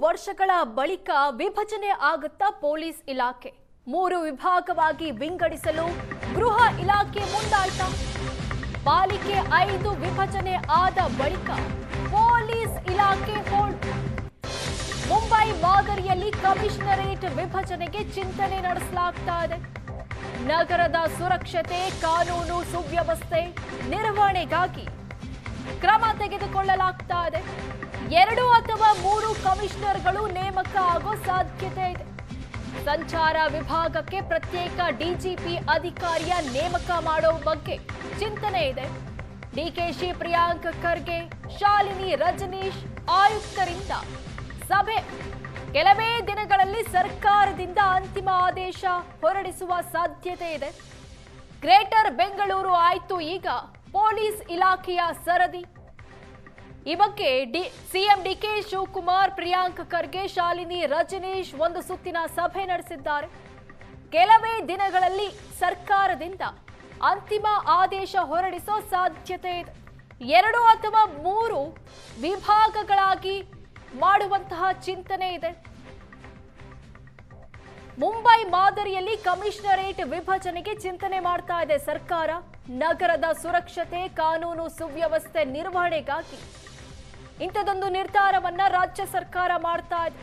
ವರ್ಷಗಳ ಬಳಿಕ ವಿಭಜನೆ ಆಗುತ್ತಾ ಪೊಲೀಸ್ ಇಲಾಖೆ 3 ವಿಭಾಗವಾಗಿ ವಿಂಗಡಿಸಲು ಗೃಹ ಇಲಾಖೆ ಮುಂದಾಯ್ತಾ? ಪಾಲಿಕೆ 5 ವಿಭಜನೆ ಆದ ಬಳಿಕ ಪೊಲೀಸ್ ಇಲಾಖೆ ಹೋಲ್ಡ್. ಮುಂಬೈ ಮಾದರಿಯಲ್ಲಿ ಕಮಿಷನರೇಟ್ ವಿಭಜನೆಗೆ ಚಿಂತನೆ ನಡೆಸಲಾಗ್ತಾ ಇದೆ. ನಗರದ ಸುರಕ್ಷತೆ, ಕಾನೂನು ಸುವ್ಯವಸ್ಥೆ ನಿರ್ವಹಣೆಗಾಗಿ ಕ್ರಮ ತೆಗೆದುಕೊಳ್ಳಲಾಗ್ತಾ ಇದೆ. 2 ಅಥವಾ 3 ಕಮಿಷನರ್ಗಳು ನೇಮಕ ಆಗೋ ಸಾಧ್ಯತೆ ಇದೆ. ಸಂಚಾರ ವಿಭಾಗಕ್ಕೆ ಪ್ರತ್ಯೇಕ ಡಿಜಿಪಿ ಅಧಿಕಾರಿಯ ನೇಮಕ ಮಾಡೋ ಬಗ್ಗೆ ಚಿಂತನೆ ಇದೆ. ಡಿಕೆಶಿ, ಪ್ರಿಯಾಂಕ್ ಖರ್ಗೆ, ಶಾಲಿನಿ ರಜನೀಶ್ ಆಯುಕ್ತರಿಂದ ಸಭೆ. ಕೆಲವೇ ದಿನಗಳಲ್ಲಿ ಸರ್ಕಾರದಿಂದ ಅಂತಿಮ ಆದೇಶ ಹೊರಡಿಸುವ ಸಾಧ್ಯತೆ ಇದೆ. ಗ್ರೇಟರ್ ಬೆಂಗಳೂರು ಆಯ್ತು ಈಗ ಪೊಲೀಸ್ ಇಲಾಖೆಯ ಸರದಿ. ಈ ಬಗ್ಗೆ ಸಿಎಂ ಡಿಕೆ ಶಿವಕುಮಾರ್, ಪ್ರಿಯಾಂಕ್ ಖರ್ಗೆ, ಶಾಲಿನಿ ರಜನೀಶ್ ಒಂದು ಸುತ್ತಿನ ಸಭೆ ನಡೆಸಿದ್ದಾರೆ. ಕೆಲವೇ ದಿನಗಳಲ್ಲಿ ಸರ್ಕಾರದಿಂದ ಅಂತಿಮ ಆದೇಶ ಹೊರಡಿಸೋ ಸಾಧ್ಯತೆ ಇದೆ. 2 ಅಥವಾ 3 ವಿಭಾಗಗಳಾಗಿ ಮಾಡುವಂತಹ ಚಿಂತನೆ ಇದೆ. ಮುಂಬೈ ಮಾದರಿಯಲ್ಲಿ ಕಮಿಷನರೇಟ್ ವಿಭಜನೆಗೆ ಚಿಂತನೆ ಮಾಡ್ತಾ ಇದೆ ಸರ್ಕಾರ. ನಗರದ ಸುರಕ್ಷತೆ, ಕಾನೂನು ಸುವ್ಯವಸ್ಥೆ ನಿರ್ವಹಣೆಗಾಗಿ ಇಂಥದೊಂದು ನಿರ್ಧಾರವನ್ನ ರಾಜ್ಯ ಸರ್ಕಾರ ಮಾಡ್ತಾ ಇದೆ.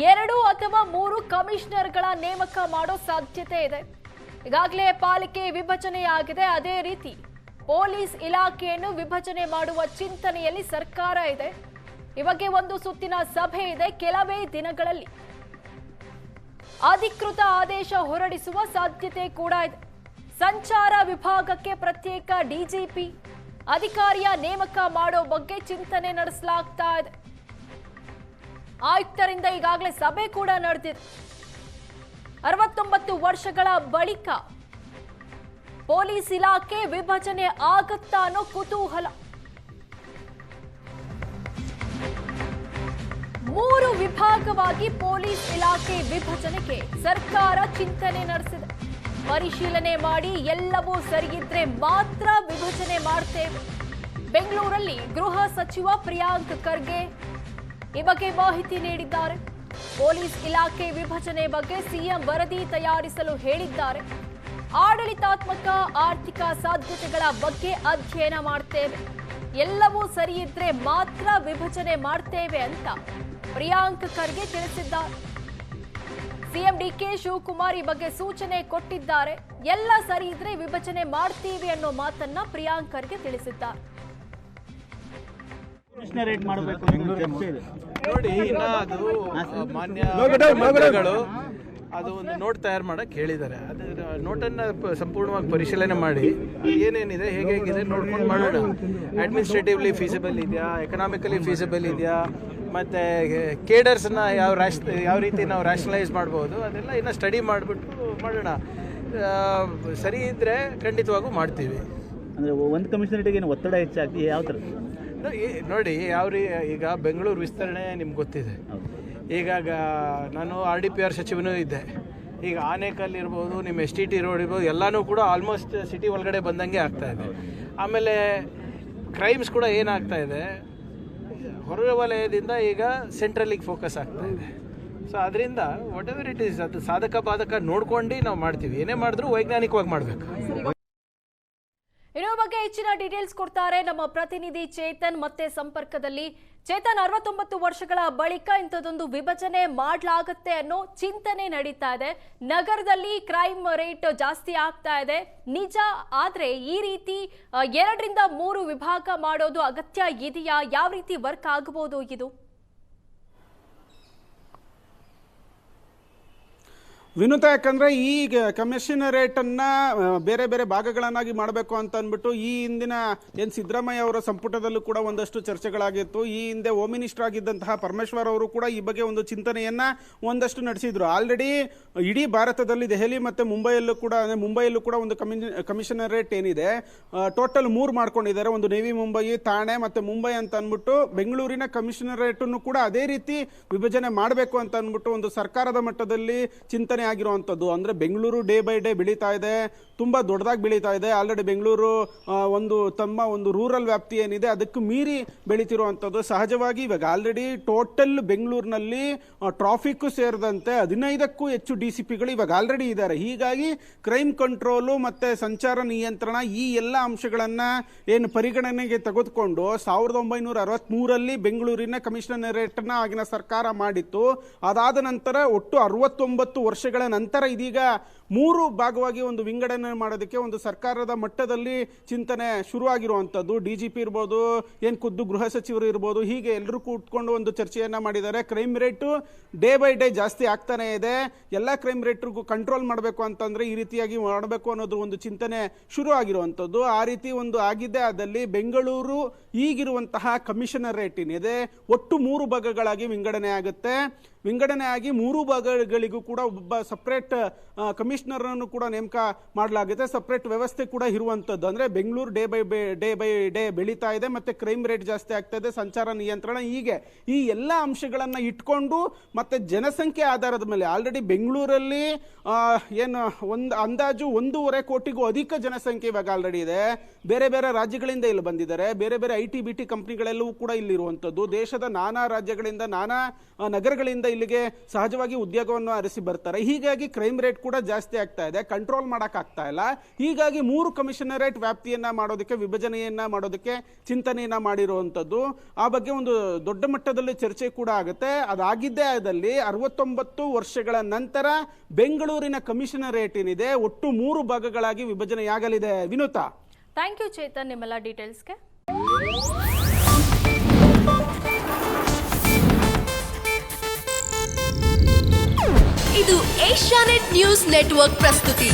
2 ಅಥವಾ 3 ಕಮಿಷನರ್ಗಳ ನೇಮಕ ಮಾಡೋ ಸಾಧ್ಯತೆ ಇದೆ. ಈಗಾಗಲೇ ಪಾಲಿಕೆ ವಿಭಜನೆಯಾಗಿದೆ. ಅದೇ ರೀತಿ ಪೊಲೀಸ್ ಇಲಾಖೆಯನ್ನು ವಿಭಜನೆ ಮಾಡುವ ಚಿಂತನೆಯಲ್ಲಿ ಸರ್ಕಾರ ಇದೆ. ಈ ಬಗ್ಗೆ ಒಂದು ಸುತ್ತಿನ ಸಭೆ ಇದೆ. ಕೆಲವೇ ದಿನಗಳಲ್ಲಿ ಅಧಿಕೃತ ಆದೇಶ ಹೊರಡಿಸುವ ಸಾಧ್ಯತೆ ಕೂಡ ಇದೆ. ಸಂಚಾರ ವಿಭಾಗಕ್ಕೆ ಪ್ರತ್ಯೇಕ ಡಿಜಿಪಿ ಅಧಿಕಾರಿಯ ನೇಮಕ ಮಾಡೋ ಬಗ್ಗೆ ಚಿಂತನೆ ನಡೆಸಲಾಗ್ತಾ ಇದೆ. ಆಯುಕ್ತರಿಂದ ಈಗಾಗಲೇ ಸಭೆ ಕೂಡ ನಡೆದಿದೆ. 69 ವರ್ಷಗಳ ಬಳಿಕ ಪೊಲೀಸ್ ಇಲಾಖೆ ವಿಭಜನೆ ಆಗುತ್ತಾ ಅನ್ನೋ ಕುತೂಹಲ. 3 ವಿಭಾಗವಾಗಿ ಪೊಲೀಸ್ ಇಲಾಖೆ ವಿಭಜನೆಗೆ ಸರ್ಕಾರ ಚಿಂತನೆ ನಡೆಸಿದೆ. ಪರಿಶೀಲನೆ ಮಾಡಿ ಎಲ್ಲವೂ ಸರಿಯಿದ್ರೆ ಮಾತ್ರ ವಿಭಜನೆ ಮಾಡ್ತೇವೆ. ಬೆಂಗಳೂರಲ್ಲಿ ಗೃಹ ಸಚಿವ ಪ್ರಿಯಾಂಕ್ ಖರ್ಗೆ ಈ ಬಗ್ಗೆ ಮಾಹಿತಿ ನೀಡಿದ್ದಾರೆ. ಪೊಲೀಸ್ ಇಲಾಖೆ ವಿಭಜನೆ ಬಗ್ಗೆ ಸಿಎಂ ವರದಿ ತಯಾರಿಸಲು ಹೇಳಿದ್ದಾರೆ. ಆಡಳಿತಾತ್ಮಕ ಆರ್ಥಿಕ ಸಾಧ್ಯತೆಗಳ ಬಗ್ಗೆ ಅಧ್ಯಯನ ಮಾಡ್ತೇವೆ. ಎಲ್ಲವೂ ಸರಿಯಿದ್ರೆ ಮಾತ್ರ ವಿಭಜನೆ ಮಾಡ್ತೇವೆ ಅಂತ ಪ್ರಿಯಾಂಕ್ ಖರ್ಗೆ ತಿಳಿಸಿದ್ದಾರೆ. ಸಿಎಂ ಡಿಕೆ ಶಿವಕುಮಾರ್ ಈ ಬಗ್ಗೆ ಸೂಚನೆ ಕೊಟ್ಟಿದ್ದಾರೆ. ಎಲ್ಲ ಸರಿ ಇದ್ರೆ ವಿಭಜನೆ ಮಾಡ್ತೀವಿ ಅನ್ನೋ ಮಾತನ್ನ ಪ್ರಿಯಾಂಕ್ ಖರ್ಗೆ ತಿಳಿಸಿದ್ದಾರೆ. ನೋಡಿ, ಇನ್ನ ಅದು ಮಾನ್ಯ ಅದು ಒಂದು ನೋಟ್ ತಯಾರು ಮಾಡಕ್ಕೆ ಹೇಳಿದ್ದಾರೆ. ಅದರ ನೋಟನ್ನು ಸಂಪೂರ್ಣವಾಗಿ ಪರಿಶೀಲನೆ ಮಾಡಿ ಏನೇನಿದೆ, ಹೇಗಿದೆ ನೋಡ್ಕೊಂಡು ಮಾಡೋಣ. ಅಡ್ಮಿನಿಸ್ಟ್ರೇಟಿವ್ಲಿ ಫೀಸಿಬಲ್ ಇದೆಯಾ, ಎಕನಾಮಿಕಲಿ ಫೀಸಿಬಲ್ ಇದೆಯಾ, ಮತ್ತು ಕೇಡರ್ಸ್ನ ಯಾವ ರೀತಿ ನಾವು ರ್ಯಾಷನಲೈಸ್ ಮಾಡ್ಬೋದು, ಅದೆಲ್ಲ ಇನ್ನು ಸ್ಟಡಿ ಮಾಡಿಬಿಟ್ಟು ಮಾಡೋಣ. ಸರಿ ಇದ್ದರೆ ಖಂಡಿತವಾಗೂ ಮಾಡ್ತೀವಿ. ಅಂದರೆ ಒಂದು ಕಮಿಷನರೇಟಿಗೆ ಏನು ಒತ್ತಡ ಹೆಚ್ಚಾಗ್ತದೆ? ಯಾವ ಥರ ನೋಡಿ, ಈಗ ಬೆಂಗಳೂರು ವಿಸ್ತರಣೆ ನಿಮ್ಗೆ ಗೊತ್ತಿದೆ. ಈಗ ನಾನು RDPR ಸಚಿವನೂ ಇದ್ದೆ. ಈಗ ಆನೇಕಲ್ ಇರ್ಬೋದು, ನಿಮ್ಮ STT ರೋಡ್ ಇರ್ಬೋದು, ಎಲ್ಲನೂ ಕೂಡ ಆಲ್ಮೋಸ್ಟ್ ಸಿಟಿ ಒಳಗಡೆ ಬಂದಂಗೆ ಆಗ್ತಾ ಇದೆ. ಆಮೇಲೆ ಕ್ರೈಮ್ಸ್ ಕೂಡ ಏನಾಗ್ತಾ ಇದೆ, ಹೊರ ವಲಯದಿಂದ ಈಗ ಸೆಂಟ್ರಲಿಗೆ ಫೋಕಸ್ ಆಗ್ತಾ ಇದೆ. ಸೊ ಅದರಿಂದ ವಾಟ್ ಎವರ್ ಇಟ್ ಈಸ್, ಅದು ಸಾಧಕ ಬಾಧಕ ನೋಡ್ಕೊಂಡು ನಾವು ಮಾಡ್ತೀವಿ. ಏನೇ ಮಾಡಿದ್ರೂ ವೈಜ್ಞಾನಿಕವಾಗಿ ಮಾಡಬೇಕು. ಇರೋ ಬಗ್ಗೆ ಹೆಚ್ಚಿನ ಡೀಟೇಲ್ಸ್ ಕೊಡ್ತಾರೆ ನಮ್ಮ ಪ್ರತಿನಿಧಿ ಚೇತನ್. ಮತ್ತೆ ಸಂಪರ್ಕದಲ್ಲಿ ಚೇತನ್, 69 ವರ್ಷಗಳ ಬಳಿಕ ಇಂಥದ್ದೊಂದು ವಿಭಜನೆ ಮಾಡಲಾಗುತ್ತೆ ಅನ್ನೋ ಚಿಂತನೆ ನಡೀತಾ ಇದೆ. ನಗರದಲ್ಲಿ ಕ್ರೈಮ್ ರೇಟ್ ಜಾಸ್ತಿ ಆಗ್ತಾ ಇದೆ ನಿಜ. ಆದ್ರೆ ಈ ರೀತಿ 2 ರಿಂದ 3 ವಿಭಾಗ ಮಾಡೋದು ಅಗತ್ಯ ಇದೆಯಾ? ಯಾವ ರೀತಿ ವರ್ಕ್ ಆಗಬಹುದು ಇದು? ವಿನುತಾ, ಯಾಕಂದರೆ ಈ ಕಮಿಷನರೇಟನ್ನು ಬೇರೆ ಬೇರೆ ಭಾಗಗಳನ್ನಾಗಿ ಮಾಡಬೇಕು ಅಂತ ಅಂದ್ಬಿಟ್ಟು ಈ ಹಿಂದಿನ ಸಿದ್ದರಾಮಯ್ಯ ಅವರ ಸಂಪುಟದಲ್ಲೂ ಕೂಡ ಒಂದಷ್ಟು ಚರ್ಚೆಗಳಾಗಿತ್ತು. ಈ ಹಿಂದೆ ಹೋಮ್ ಮಿನಿಸ್ಟರ್ ಆಗಿದ್ದಂತಹ ಪರಮೇಶ್ವರ್ ಅವರು ಕೂಡ ಈ ಬಗ್ಗೆ ಒಂದು ಚಿಂತನೆಯನ್ನು ಒಂದಷ್ಟು ನಡೆಸಿದ್ರು. ಆಲ್ರೆಡಿ ಇಡೀ ಭಾರತದಲ್ಲಿ ದೆಹಲಿ ಮತ್ತು ಮುಂಬೈಯಲ್ಲೂ ಕೂಡ ಒಂದು ಕಮಿಷನರೇಟ್ ಏನಿದೆ ಟೋಟಲ್ 3 ಮಾಡ್ಕೊಂಡಿದ್ದಾರೆ. ಒಂದು ನೇವಿ ಮುಂಬೈ, ಥಾಣೆ ಮತ್ತು ಮುಂಬೈ ಅಂತ ಅಂದ್ಬಿಟ್ಟು ಬೆಂಗಳೂರಿನ ಕಮಿಷನರೇಟನ್ನು ಕೂಡ ಅದೇ ರೀತಿ ವಿಭಜನೆ ಮಾಡಬೇಕು ಅಂತ ಅಂದ್ಬಿಟ್ಟು ಒಂದು ಸರ್ಕಾರದ ಮಟ್ಟದಲ್ಲಿ ಚಿಂತನೆ ಆಗಿರುವಂಥದ್ದು. ಅಂದರೆ ಬೆಂಗಳೂರು ಡೇ ಬೈ ಡೇ ಬೆಳೀತಾ ಇದೆ, ತುಂಬ ದೊಡ್ಡದಾಗಿ ಬೆಳೀತಾ ಇದೆ. ಆಲ್ರೆಡಿ ಬೆಂಗಳೂರು ತಮ್ಮ ಒಂದು ರೂರಲ್ ವ್ಯಾಪ್ತಿ ಏನಿದೆ ಅದಕ್ಕೂ ಮೀರಿ ಬೆಳೀತಿರುವಂಥದ್ದು. ಸಹಜವಾಗಿ ಇವಾಗ ಆಲ್ರೆಡಿ ಟೋಟಲ್ ಬೆಂಗಳೂರಿನಲ್ಲಿ ಟ್ರಾಫಿಕ್ಕು ಸೇರಿದಂತೆ 15ಕ್ಕೂ ಹೆಚ್ಚು DCPಗಳು ಇವಾಗ ಆಲ್ರೆಡಿ ಇದ್ದಾರೆ. ಹೀಗಾಗಿ ಕ್ರೈಮ್ ಕಂಟ್ರೋಲು ಮತ್ತು ಸಂಚಾರ ನಿಯಂತ್ರಣ ಈ ಎಲ್ಲ ಅಂಶಗಳನ್ನು ಏನು ಪರಿಗಣನೆಗೆ ತೆಗೆದುಕೊಂಡು 1963ರಲ್ಲಿ ಬೆಂಗಳೂರಿನ ಕಮಿಷನರೇಟನ್ನು ಆಗಿನ ಸರ್ಕಾರ ಮಾಡಿತ್ತು. ಅದಾದ ನಂತರ ಒಟ್ಟು 69 ವರ್ಷಗಳ ನಂತರ ಇದೀಗ 3 ಭಾಗವಾಗಿ ಒಂದು ವಿಂಗಡಣೆ ಮಾಡೋದಕ್ಕೆ ಒಂದು ಸರ್ಕಾರದ ಮಟ್ಟದಲ್ಲಿ ಚಿಂತನೆ ಶುರುವಾಗಿರುವಂಥದ್ದು. DGP ಇರ್ಬೋದು, ಏನು ಖುದ್ದು ಗೃಹ ಸಚಿವರು ಇರ್ಬೋದು, ಹೀಗೆ ಎಲ್ಲರೂ ಕೂತ್ಕೊಂಡು ಒಂದು ಚರ್ಚೆಯನ್ನು ಮಾಡಿದ್ದಾರೆ. Crime rate day by day ಜಾಸ್ತಿ ಆಗ್ತಾನೆ ಇದೆ. ಎಲ್ಲ ಕ್ರೈಮ್ ರೇಟ್ರಿಗೂ ಕಂಟ್ರೋಲ್ ಮಾಡಬೇಕು ಅಂತಂದರೆ ಈ ರೀತಿಯಾಗಿ ಮಾಡಬೇಕು ಅನ್ನೋದು ಒಂದು ಚಿಂತನೆ ಶುರು ಆಗಿರುವಂಥದ್ದು. ಆ ರೀತಿ ಒಂದು ಆಗಿದ್ದೇ ಆದಲ್ಲಿ ಬೆಂಗಳೂರು ಈಗಿರುವಂತಹ ಕಮಿಷನರೇಟ್ ಏನಿದೆ ಒಟ್ಟು 3 ಭಾಗಗಳಾಗಿ ವಿಂಗಡಣೆ ಆಗುತ್ತೆ. ವಿಂಗಡಣೆ ಆಗಿ 3 ಭಾಗಗಳಿಗೂ ಕೂಡ ಒಬ್ಬ ಸಪ್ರೇಟ್ ಕಮಿಷನರನ್ನು ಕೂಡ ನೇಮಕ ಮಾಡಲಾಗುತ್ತೆ. ಸಪ್ರೇಟ್ ವ್ಯವಸ್ಥೆ ಕೂಡ ಇರುವಂಥದ್ದು. ಅಂದರೆ ಬೆಂಗಳೂರು ಡೇ ಬೈ ಡೇ ಬೆಳೀತಾ ಇದೆ, ಮತ್ತು ಕ್ರೈಮ್ ರೇಟ್ ಜಾಸ್ತಿ ಆಗ್ತಾ ಇದೆ, ಸಂಚಾರ ನಿಯಂತ್ರಣ, ಹೀಗೆ ಈ ಎಲ್ಲ ಅಂಶಗಳನ್ನು ಇಟ್ಕೊಂಡು ಮತ್ತು ಜನಸಂಖ್ಯೆ ಆಧಾರದ ಮೇಲೆ ಆಲ್ರೆಡಿ ಬೆಂಗಳೂರಲ್ಲಿ ಏನು ಒಂದು ಅಂದಾಜು 1.5 ಕೋಟಿಗೂ ಅಧಿಕ ಜನಸಂಖ್ಯೆ ಇವಾಗ ಆಲ್ರೆಡಿ ಇದೆ. ಬೇರೆ ಬೇರೆ ರಾಜ್ಯಗಳಿಂದ ಇಲ್ಲಿ ಬಂದಿದ್ದಾರೆ, ಬೇರೆ ಬೇರೆ IT-BT ಕಂಪ್ನಿಗಳೆಲ್ಲವೂ ಕೂಡ ಇಲ್ಲಿರುವಂಥದ್ದು. ದೇಶದ ನಾನಾ ರಾಜ್ಯಗಳಿಂದ, ನಾನಾ ನಗರಗಳಿಂದ ಇಲ್ಲಿಗೆ ಸಹಜವಾಗಿ ಉದ್ಯೋಗವನ್ನು ಅರಸಿ ಬರ್ತಾರೆ. ಹೀಗಾಗಿ ಕ್ರೈಮ್ ರೇಟ್ ಕೂಡ ಜಾಸ್ತಿ ಆಗ್ತಾ ಇದೆ, ಕಂಟ್ರೋಲ್ ಮಾಡೋಕ್ಕಾಗ್ತಾ ಇಲ್ಲ. ಹೀಗಾಗಿ 3 ಕಮಿಷನರೇಟ್ ವ್ಯಾಪ್ತಿಯನ್ನ ಮಾಡೋದಕ್ಕೆ, ವಿಭಜನೆಯನ್ನ ಮಾಡೋದಕ್ಕೆ ಚಿಂತನೆಯನ್ನ ಮಾಡಿರುವಂಥದ್ದು. ಆ ಬಗ್ಗೆ ಒಂದು ದೊಡ್ಡ ಮಟ್ಟದಲ್ಲಿ ಚರ್ಚೆ ಕೂಡ ಆಗುತ್ತೆ. ಅದಾಗಿದ್ದೇ ಆದಲ್ಲಿ 69 ವರ್ಷಗಳ ನಂತರ ಬೆಂಗಳೂರಿನ ಕಮಿಷನರೇಟ್ ಏನಿದೆ ಒಟ್ಟು 3 ಭಾಗಗಳಾಗಿ ವಿಭಜನೆಯಾಗಲಿದೆ. ವಿನುತಾ, ಥ್ಯಾಂಕ್ ಯು ಚೇತನ್ ನಿಮ್ಮೆಲ್ಲ ಡೀಟೇಲ್ಸ್ಗೆ. ಇದು ಏಷ್ಯಾನೆಟ್ ನ್ಯೂಸ್ ನೆಟ್ವರ್ಕ್ ಪ್ರಸ್ತುತಿ.